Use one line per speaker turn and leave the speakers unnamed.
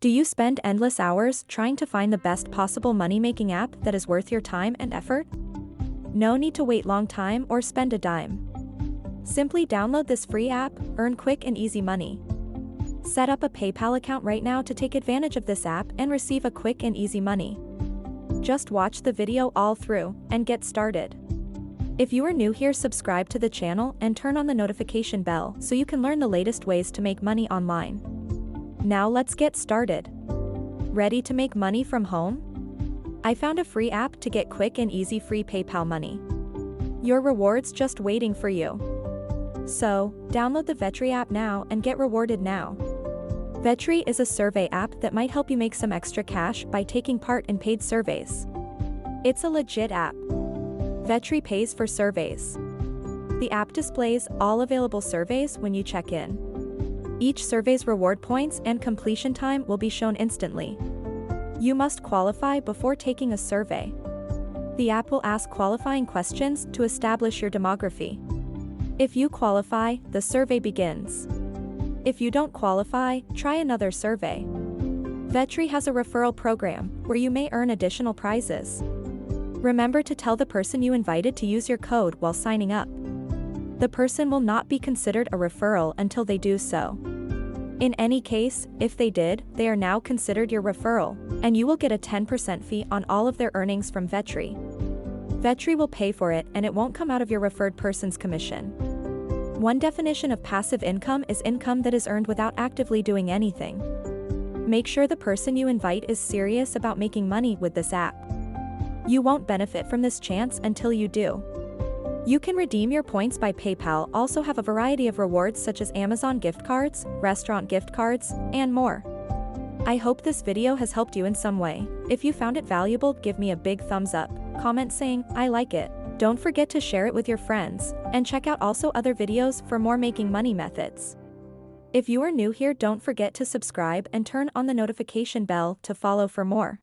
Do you spend endless hours trying to find the best possible money-making app that is worth your time and effort? No need to wait long time or spend a dime. Simply download this free app, earn quick and easy money. Set up a PayPal account right now to take advantage of this app and receive a quick and easy money. Just watch the video all through and get started. If you are new here, subscribe to the channel and turn on the notification bell so you can learn the latest ways to make money online. Now let's get started. Ready to make money from home? I found a free app to get quick and easy free PayPal money. Your rewards just waiting for you. So, download the Vetri app now and get rewarded now. Vetri is a survey app that might help you make some extra cash by taking part in paid surveys. It's a legit app. Vetri pays for surveys. The app displays all available surveys when you check in. Each survey's reward points and completion time will be shown instantly. You must qualify before taking a survey. The app will ask qualifying questions to establish your demography. If you qualify, the survey begins. If you don't qualify, try another survey. Vetri has a referral program where you may earn additional prizes. Remember to tell the person you invited to use your code while signing up. The person will not be considered a referral until they do so. In any case, if they did, they are now considered your referral, and you will get a 10% fee on all of their earnings from Vetri. Vetri will pay for it and it won't come out of your referred person's commission. One definition of passive income is income that is earned without actively doing anything. Make sure the person you invite is serious about making money with this app. You won't benefit from this chance until you do. You can redeem your points by PayPal, also have a variety of rewards such as Amazon gift cards, restaurant gift cards, and more. I hope this video has helped you in some way. If you found it valuable, give me a big thumbs up, comment saying, I like it. Don't forget to share it with your friends, and check out also other videos for more making money methods. If you are new here, don't forget to subscribe and turn on the notification bell to follow for more.